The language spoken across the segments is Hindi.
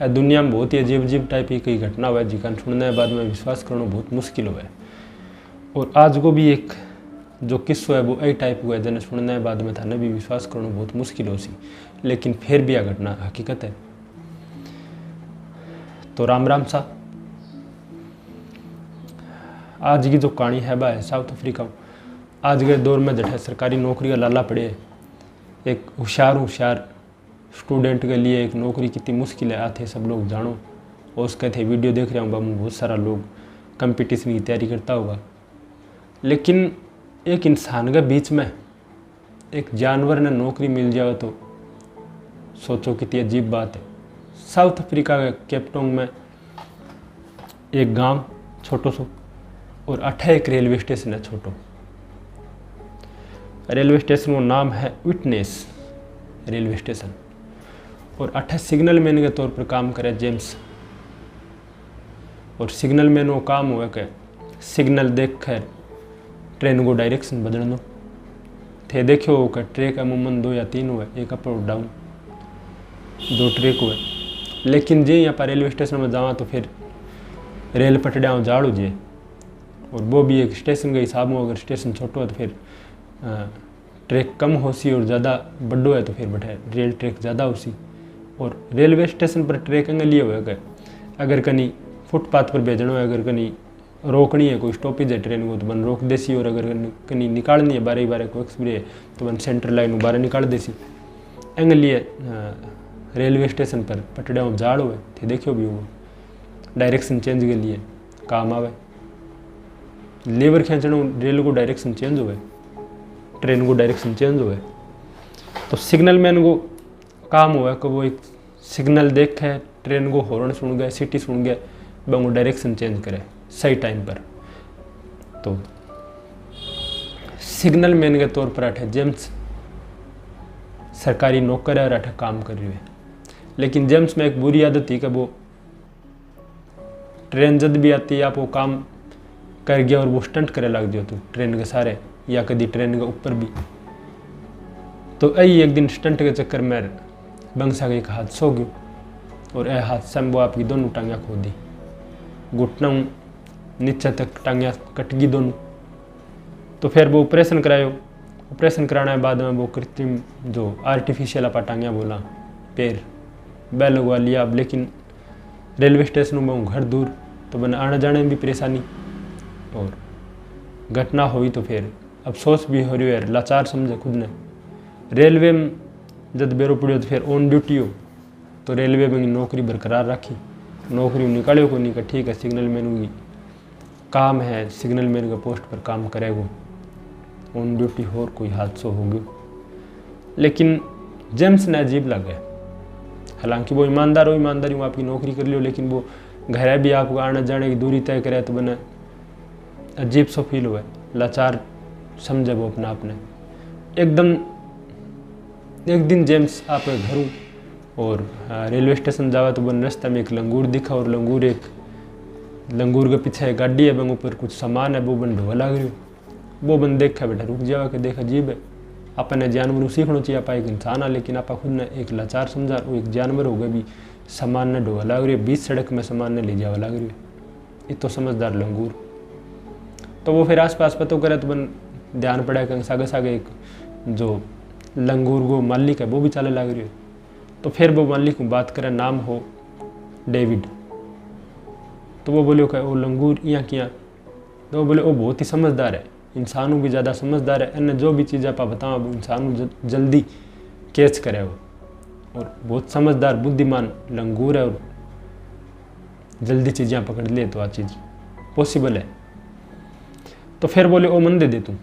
दुनिया में बहुत ही अजीब अजीब टाइप की कई घटना हुआ जिका सुनने के बाद में विश्वास करना बहुत मुश्किल हुआ है। और आज को भी एक जो किस्सो है वो यही टाइप हुआ है जिन्हें सुनने के बाद में थाने भी विश्वास करना बहुत मुश्किल हो सी, लेकिन फिर भी यह घटना हकीकत है। तो राम राम सा, आज की जो कहानी है वह है साउथ अफ्रीका। आज के दौर में जट सरकारी नौकरी का लाला पड़े, एक होशियार स्टूडेंट के लिए एक नौकरी कितनी मुश्किल है आते सब लोग जानो। और उसके थे वीडियो देख रहा हूँ बाबू, बहुत सारा लोग कंपटीशन की तैयारी करता होगा, लेकिन एक इंसान के बीच में एक जानवर ने नौकरी मिल जाए तो सोचो कितनी अजीब बात है। साउथ अफ्रीका के केपटाउन में एक गांव छोटो सो और 8 एक रेलवे स्टेशन है छोटो। रेलवे स्टेशन का नाम है विटनेस रेलवे स्टेशन। और 8 सिग्नल मैन के तौर पर काम करे जेम्स। और सिग्नल मैन वो काम हुआ कि सिग्नल देख कर ट्रेन को डायरेक्शन बदलना थे। देखो कि ट्रैक अमूमन 2 या 3 हुए, एक अप और डाउन 2 ट्रैक हुए। लेकिन जे यहाँ पर रेलवे स्टेशन में जावा तो फिर रेल पटड़िया जाड़ हो जाए, और वो भी एक स्टेशन के हिसाब में, अगर स्टेशन छोटो है तो फिर ट्रैक कम हो सी, और ज़्यादा बड़ो है तो फिर बैठे रेल ट्रैक ज़्यादा हो सी। और रेलवे स्टेशन पर ट्रैक अंग लिए हुए कि अगर कहीं फुटपाथ पर भेजना है, अगर कहीं रोकनी है, कोई स्टॉपेज है ट्रेन को तो बन रोक देसी, और अगर कहीं निकालनी है 12 को एक्सप्रेस है तो बन सेंटर लाइन बारह निकाल देसी। अंग लिए रेलवे स्टेशन पर पटड़िया जाड़ हुए थे। देखियो भी वो डायरेक्शन चेंज के लिए काम आवे, लीवर खींचना रेल को डायरेक्शन चेंज हुए, ट्रेन को डायरेक्शन चेंज हुए। तो सिग्नल मैन को काम हुआ कि वो एक सिग्नल देख है, ट्रेन को हॉर्न सुन गए, सिटी सुन गए, वो डायरेक्शन चेंज करे सही टाइम पर। तो सिग्नल मैन के तौर पर अठे जेम्स सरकारी नौकर है और अठे काम कर रही है। लेकिन जेम्स में एक बुरी आदत थी कि वो ट्रेन जब भी आती है आप वो काम कर गया और वो स्टंट करे लग दियो तो ट्रेन के सारे, या कभी ट्रेन के ऊपर भी। तो यही एक दिन स्टंट के चक्कर में बंसा का एक हादसा हो गया, और यह हादसा में वो आपकी दोनों टांगियाँ खो दी, घुटना नीचे तक टांगियाँ कट गई दोनों। तो फिर वो ऑपरेशन करायो। ऑपरेशन कराने के बाद में वो कृत्रिम जो आर्टिफिशियल आप टांगियाँ बोला पैर वह लगवा लिया अब। लेकिन रेलवे स्टेशन में घर दूर तो बना आने जाने में भी परेशानी, और घटना हुई तो फिर अफसोस भी हो रही है, लाचार समझे खुद ने। रेलवे में जब बेरो पड़ियो तो फिर ऑन ड्यूटी हो तो रेलवे में नौकरी बरकरार रखी, नौकरी निकालियो को नहीं, ठीक है सिग्नल मैन की काम है, सिग्नल मैन का पोस्ट पर काम करेगो, ऑन ड्यूटी हो कोई हादसा हो गया। लेकिन जेम्स ने अजीब लगे, हालांकि वो ईमानदार हो, ईमानदारी में आपकी नौकरी कर लियो, लेकिन वो घर भी आपको आने जाने की दूरी तय करे तो बने अजीब सा फील हुआ, लाचार समझे वो अपना आपने एकदम। एक दिन जेम्स आप घर और रेलवे स्टेशन जावा तो बन रास्ते में एक लंगूर दिखा, और लंगूर के पीछे एक गाड़ी है, बन ऊपर कुछ सामान है, वो बन ढोआ लग रही। वो बन देखा बेटा रुक जावा के देख अजीब है, अपने जानवर सीखना चाहिए, आप एक इंसान है, लेकिन आप खुद ने एक लाचार समझा, वो एक जानवर हो गए भी सामान ने ढोआ लग रही है, बीच सड़क में सामान ने ले जावा लग रही है, ये तो समझदार लंगूर। तो वो फिर आस पास पतो करे तो बन ध्यान पड़ा कि सागे सागे एक जो लंगूर को मालिक है वो भी चले लग रही है। तो फिर वो मालिक को बात करे, नाम हो डेविड। तो वो बोले कि वो लंगूर यहाँ किया, तो वो बोले वो बहुत ही समझदार है, इंसानों भी ज़्यादा समझदार है, इन्हें जो भी चीज़ आप बताओ वो इंसान जल्दी कैच करे वो, और बहुत समझदार बुद्धिमान लंगूर है, और जल्दी चीज़ें पकड़ ले तो आ चीज़ पॉसिबल है। तो फिर बोले ओ मन दे दे तू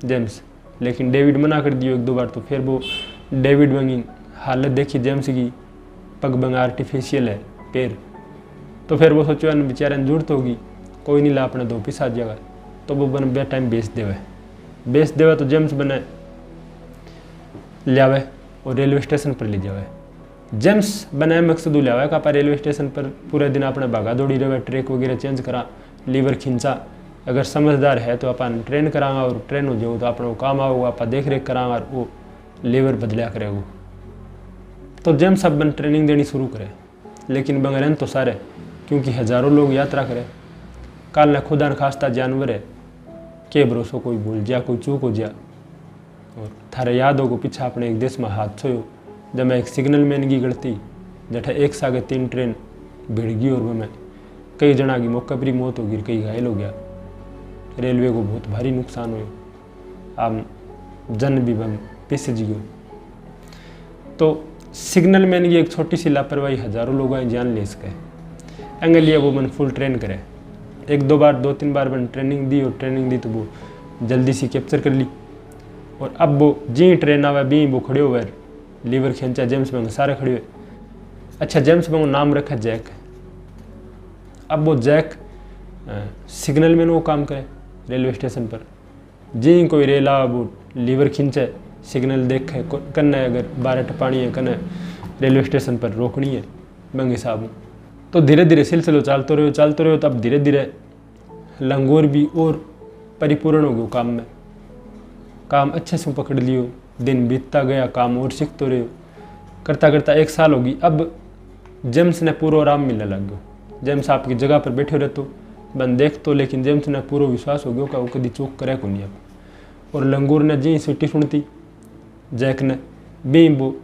जेम्स, लेकिन डेविड मना कर दियो 1-2 बार। तो फिर वो डेविड बंगी हालत देखी जेम्स की, पग बंगा आर्टिफिशियल है पैर। तो फिर वो सोचो बेचारे जरूरत होगी, कोई नहीं ला अपने 2 पैसा जगह, तो वो बन बे टाइम बेच देवे तो जेम्स बने लियावे और रेलवे स्टेशन पर ले जावे। जेम्स बने मकसद लियावे कि आप रेलवे स्टेशन पर पूरे दिन अपने भागा दौड़ी रहे, ट्रैक वगैरह चेंज करा, लीवर खींचा, अगर समझदार है तो अपन ट्रेन करांगा, और ट्रेन हो जाओ तो अपना काम आओगा, आप देख रेख करांगा और वो लीवर बदलिया करेगा। तो जेम्स अब बन ट्रेनिंग देनी शुरू करे, लेकिन बंगरन तो सारे, क्योंकि हज़ारों लोग यात्रा करे। काल न खुदा न खास्ता जानवर है के भरोसो कोई भूल जा, कोई चूक हो जा। और थारे याद होगो पीछा अपने एक देश में हादसो हो, जब मैं एक सिग्नल मैन की गलती जठा एक सागे 3 ट्रेन भिड़ गई और में कई जना की मौका पर मौत हो गई, कई घायल हो गया। रेलवे को बहुत भारी नुकसान हो, आम जन भी बम पिस जियो। तो सिग्नल मैन की एक छोटी सी लापरवाही हज़ारों लोगों की जान ले सके। एंगे लिए वो मन फुल ट्रेन करे, 2-3 बार बन ट्रेनिंग दी, और ट्रेनिंग दी तो वो जल्दी सी कैप्चर कर ली। और अब वो जी ट्रेन आवे भी वो खड़े हुए, लीवर खींचा, जेम्स बंग सारे खड़े हुए। अच्छा, जेम्स बंग नाम रखा जैक। अब वो जैक सिग्नल मैन वो काम करे रेलवे स्टेशन पर। जी कोई रेल आवे वो लीवर खींचे, सिग्नल देखे कन्ने अगर 12 पानी है कन्ने रेलवे स्टेशन पर रोकनी है बंगे साहब। तो धीरे धीरे सिलसिलो चलते रहो। तब धीरे धीरे लंगूर भी और परिपूर्ण हो गयो काम में, काम अच्छे से पकड़ लियो। दिन बीतता गया, काम और सीखते रहे, करता करता 1 साल होगी। अब जेम्स ने पूरा आराम मिलने लग गयो। जेम्स आपकी जगह पर बैठे रहते बन देख तो, लेकिन जेम्स ने पूरा विश्वास हो गया कि वो कभी चूक करे को नहीं। अब और लंगूर ने जी सीटी सुनती, जैक ने भी वो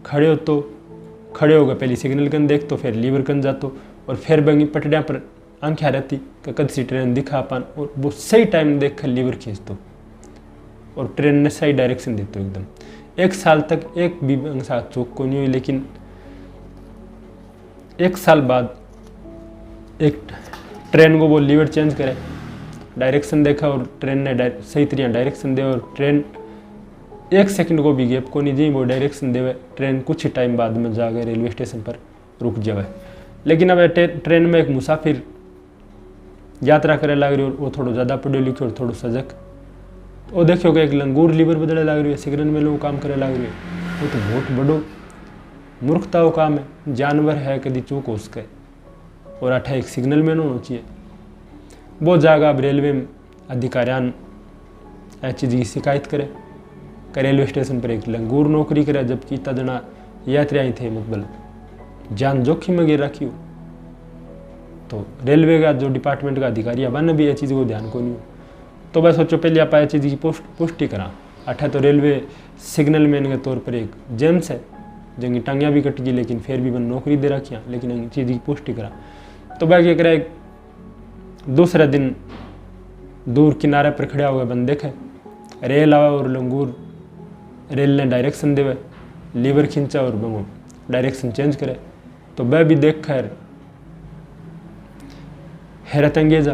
खड़े हो गए। पहले सिग्नल कन देख तो, फिर लीवर कन जातो, और फिर बंगी पटड़िया पर आंखें रहती कि कद सी ट्रेन दिखा पान, और वो सही टाइम देख कर लीवर खींच दो, और ट्रेन ने सही डायरेक्शन देते एकदम। 1 साल तक एक भी साथ चूक को नहीं हुई। लेकिन 1 साल बाद एक ट्रेन को वो लीवर चेंज करे, डायरेक्शन देखा, और ट्रेन ने सही तरीके डायरेक्शन दे, और ट्रेन 1 सेकंड को भी गैप को नहीं दी। वो डायरेक्शन देवे, ट्रेन कुछ ही टाइम बाद में जाके रेलवे स्टेशन पर रुक जावे। लेकिन अब ट्रेन में एक मुसाफिर यात्रा करे लग रही, और वो थोड़ा ज़्यादा पढ़े लिखे और थोड़ा सजग। वो देखियो कि एक लंगूर लीवर बदले लग रही है, सिगरेट में लोग काम करे लग रही है। वो तो बहुत बड़ो मूर्खता वो काम है, जानवर है कभी चूक हो सके, और अठा एक सिग्नल मैन होना चाहिए। वो जागा अब रेलवे अधिकारियान ऐसी चीज़ की शिकायत करे कि रेलवे स्टेशन पर एक लंगूर नौकरी करे, जबकि इतना जना यात्री थे मतलब जान जोखिम में गिर रखी हो। तो रेलवे का जो डिपार्टमेंट का अधिकारी है वन भी ये चीज़ को ध्यान को नहीं हो। तो बस सोचो पहले आप ये चीज़ की पुष्टि करा। अठा तो रेलवे सिग्नल मैन के तौर पर एक जेम्स है जिनकी टांगियाँ भी कट गई, लेकिन फिर भी बन नौकरी दे रखी, लेकिन चीज़ की पुष्टि करा। तो वह क्या करे, दूसरे दिन दूर किनारे पर खड़ा हुआ बन देखे रेल आवा, और लंगूर रेल ने डायरेक्शन देवे, लीवर खींचा और बंगो डायरेक्शन चेंज करे। तो वह भी देख कर हैरत अंगेजा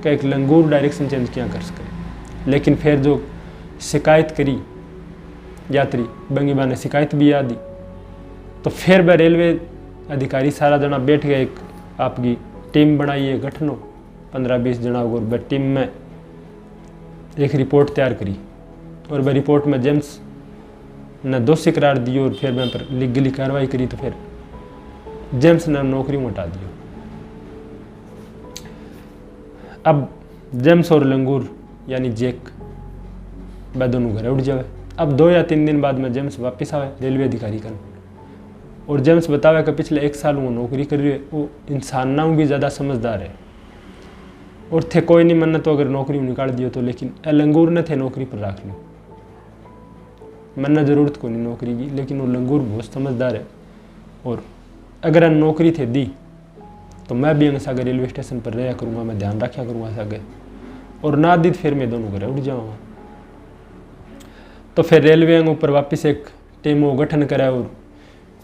कि एक लंगूर डायरेक्शन चेंज क्या कर सके। लेकिन फिर जो शिकायत करी यात्री बंगीबा ने शिकायत भी याद दी। तो फिर वह रेलवे अधिकारी सारा जना बैठ गए, एक आपकी टीम बनाई है, गठन हो 15-20 जना और वह टीम में एक रिपोर्ट तैयार करी, और वह रिपोर्ट में जेम्स ने दोषी करार दियो, और फिर मैं पर लीगली कार्रवाई करी। तो फिर जेम्स ने नौकरी हटा दियो। अब जेम्स और लंगूर यानी जैक वह दोनों घर उठ जावे। अब 2 या 3 दिन बाद में जेम्स वापस आवे रेलवे अधिकारी का, और जेम्स बतावे कि पिछले 1 साल वो नौकरी कर रही है, वो इंसान ना भी ज़्यादा समझदार है, और थे कोई नहीं मन्ना तो अगर नौकरी निकाल दियो तो, लेकिन लंगूर ने थे नौकरी पर रख लो, मन्ना ज़रूरत को नहीं नौकरी की। लेकिन वो लंगूर बहुत समझदार है, और अगर नौकरी थे दी तो मैं भी अंग रेलवे स्टेशन पर रहा करूँगा, मैं ध्यान रखा करूँगा सागे, और ना दी फिर मैं दोनों घर उठ जाऊँगा। तो फिर रेलवे अंग ऊपर वापस एक टीम को गठन करे, और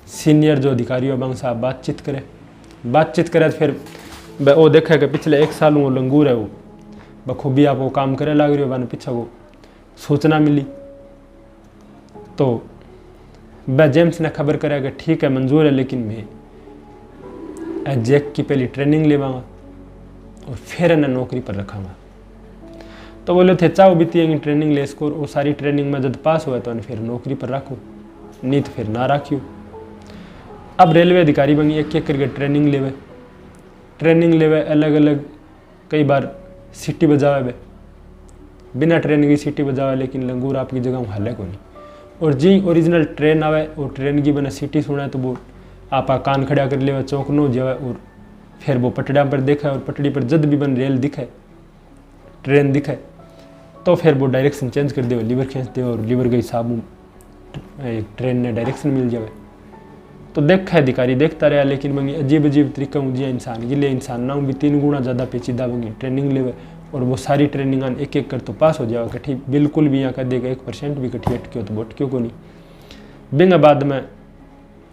सीनियर जो अधिकारी हो बंग साहब बातचीत करे। तो फिर वो देखे कि पिछले 1 साल वो लंगूर है, वो बखूबी आप वो काम करे लग रही हो, वन पीछे वो सूचना मिली। तो वह जेम्स ने खबर करे कि ठीक है मंजूर है, लेकिन मैं जैक की पहली ट्रेनिंग लेवांगा और फिर इन्हें नौकरी पर रखांगा। तो बोले थे चाहो बीती ट्रेनिंग ले इसको, वो सारी ट्रेनिंग में जब पास हुआ तो फिर नौकरी पर रखो, नहीं तो फिर ना रखियो। अब रेलवे अधिकारी बंगी एक करके ट्रेनिंग लेवे अलग अलग, कई बार सीटी बजावे बिना ट्रेन की सीटी बजावे, लेकिन लंगूर आपकी जगह हाले को नहीं। और जी ओरिजिनल ट्रेन आवे और ट्रेन की बना सीटी सुना तो वो आपा कान खड़ा कर ले चौंक न हो जाए और फिर वो पटड़ा पर देखा और पटड़ी पर जद भी बन रेल दिखे ट्रेन दिखे तो फिर वो डायरेक्शन चेंज कर दे लीवर खींच दे और लीवर गई साबू ट्रेन ने डायरेक्शन मिल जाए। तो देखा अधिकारी देखता रहा लेकिन मंगी अजीब अजीब तरीका जिया इंसान गिले इंसान ना भी 3 गुना ज़्यादा पेचीदा मंगी ट्रेनिंग ले और वो सारी ट्रेनिंग एक एक कर तो पास हो जाएगा कठी बिल्कुल भी यहाँ कर देगा 1% भी कठी अटक्यो तो भटक्यो को नहीं। बिंग बाद में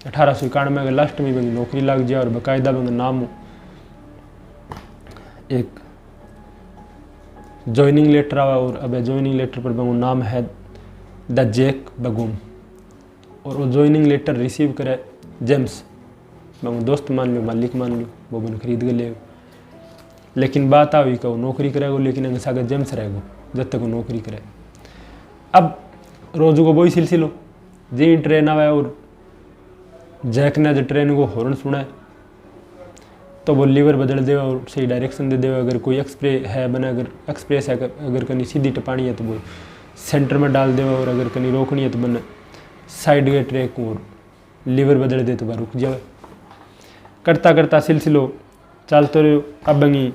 1891 में लास्ट में बंगी नौकरी लग जाए और बाकायदा बंग नाम एक ज्वाइनिंग लेटर आवा और अब ज्वाइनिंग लेटर पर बंगो नाम है द जैक बगूम और वो ज्वाइनिंग लेटर रिसीव करे जेम्स बंगो दोस्त मान लो मालिक मान लो वो बन खरीद के ले। लेकिन बात आ हुई कि वो नौकरी करेगो लेकिन अगर सागर जेम्स रहेगो जब तक वो नौकरी करे। अब रोज़ को वही सिलसिलो जी ट्रेन आवे और जैक ने जो ट्रेन को हॉर्न सुना तो वो लीवर बदल दे और सही डायरेक्शन दे दे। अगर कोई एक्सप्रेस है बने अगर एक्सप्रेस है अगर कहीं सीधी टपानी है तो वो सेंटर में डाल दे और अगर कहीं रोकनी है तो बने साइड के ट्रैक और लीवर बदल दे तो वह रुक जाए। करता करता सिलसिलो चलते रहो। अब बंगी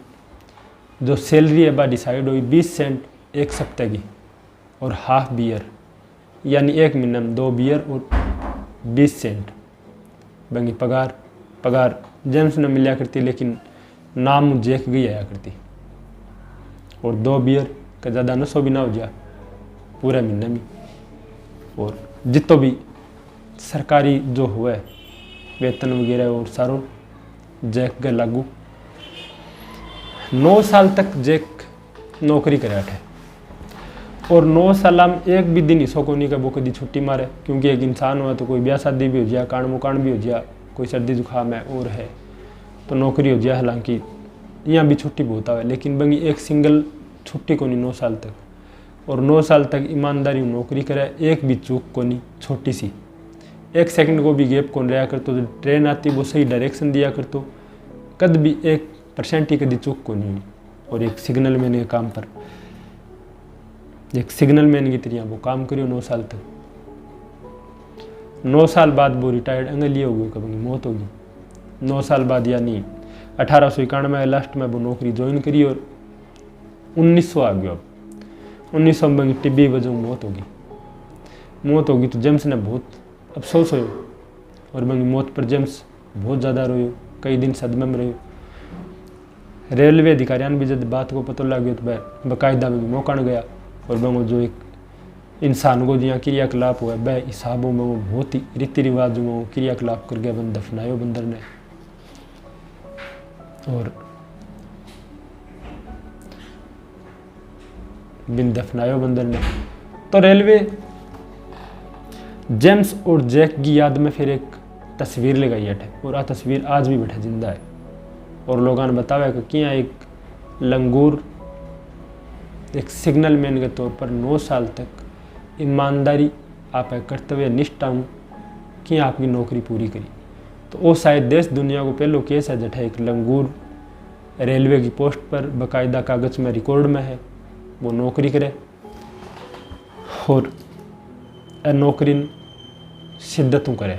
जो सैलरी है वह डिसाइड हुई 20 सेंट एक सप्ताह की और हाफ बियर यानी 1 महीने में 2 बियर और 20 सेंट बंगी पगार जेम्स ने मिला करती लेकिन नाम जैक गई आया करती और 2 बियर का ज़्यादा नशो भी ना हो जाए पूरे महीने में। और जितो भी सरकारी जो हुआ है वेतन वगैरह और सारो जैक के लागू 9 साल तक जैक नौकरी करे थे और 9 साल में एक भी दिन हिस्सों को नहीं का वो कभी छुट्टी मारे क्योंकि एक इंसान हुआ तो कोई ब्याह शादी भी हो जाए कांड मुकांड भी हो जाए कोई सर्दी जुकाम है और है तो नौकरी हो जाए। हालांकि यहाँ भी छुट्टी बहुत आवे लेकिन बंगी एक सिंगल छुट्टी को नहीं 9 साल तक और 9 साल तक ईमानदारी नौकरी करे एक भी चूक को नहीं छोटी सी 1 सेकंड को भी गैप कौन रहा करतो तो ट्रेन आती वो सही डायरेक्शन दिया करतो कद भी 1% ही कभी चूक को नहीं। और एक सिग्नल मैन के काम पर एक सिग्नल मैन की तरह वो काम करियो 9 साल तक। 9 साल बाद वो रिटायर्ड अंगली हो गई कभी मौत होगी 9 साल बाद यानी 1891 में लास्ट में वो नौकरी ज्वाइन करी और 1900 आ गया। अब 1900 में टिब्बी वजह मौत होगी तो जेम्स ने बहुत अफसोस हो और बंगी मौत पर जेम्स बहुत ज़्यादा रोयो कई दिन सदमे में रहो। रेलवे अधिकारियों भी जब बात को पता लग गया तो बाकायदा में मौका गया और बंगो जो एक इंसान को जिया क्रियाकलाप हुआ वह हिसाबों में वो बहुत ही रीति रिवाज में क्रियाकलाप कर गया बन दफनायो बंदर ने। और बिन दफनायो बंदर ने तो रेलवे जेम्स और जैक की याद में फिर एक तस्वीर लगाई है और आ तस्वीर आज भी बैठा जिंदा है और लोगों ने बताया कि क्या एक लंगूर एक सिग्नल मैन के तौर पर 9 साल तक ईमानदारी आप कर्तव्य निष्ठा हूँ कि आपकी नौकरी पूरी करी तो वो शायद देश दुनिया को पहलो केस है जठा एक लंगूर रेलवे की पोस्ट पर बाकायदा कागज़ में रिकॉर्ड में है वो नौकरी करे और नौकरी शिद्दतों करे।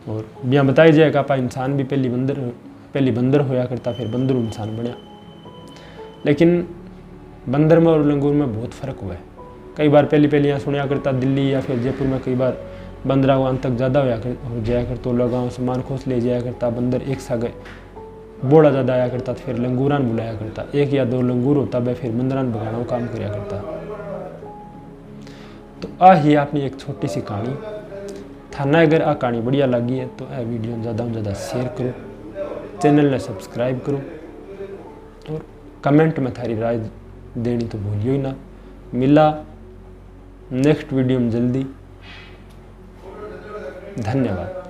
और यहाँ बताई जाए कि आप इंसान भी पहली बंदर होया करता फिर बंदर इंसान बनया लेकिन बंदर में और लंगूर में बहुत फ़र्क हुआ है। कई बार पहली यहाँ सुनया करता दिल्ली या फिर जयपुर में कई बार बंदरा को अंत तक ज़्यादा हो जाया कर तो लोग सामान खोस ले जाया करता बंदर एक सा गए बोड़ा ज़्यादा आया करता तो फिर लंगूरान बुलाया करता 1 या 2 लंगूर होता वह फिर बंदरान भगाना काम कराया करता। तो आ ही आपने एक छोटी सी कहानी थाना अगर आ कहानी बढ़िया लगी है तो यह वीडियो ज़्यादा से ज़्यादा शेयर करो चैनल ने सब्सक्राइब करो और कमेंट में थारी राय देनी तो भूलियो ही ना। मिला नेक्स्ट वीडियो में जल्दी। धन्यवाद।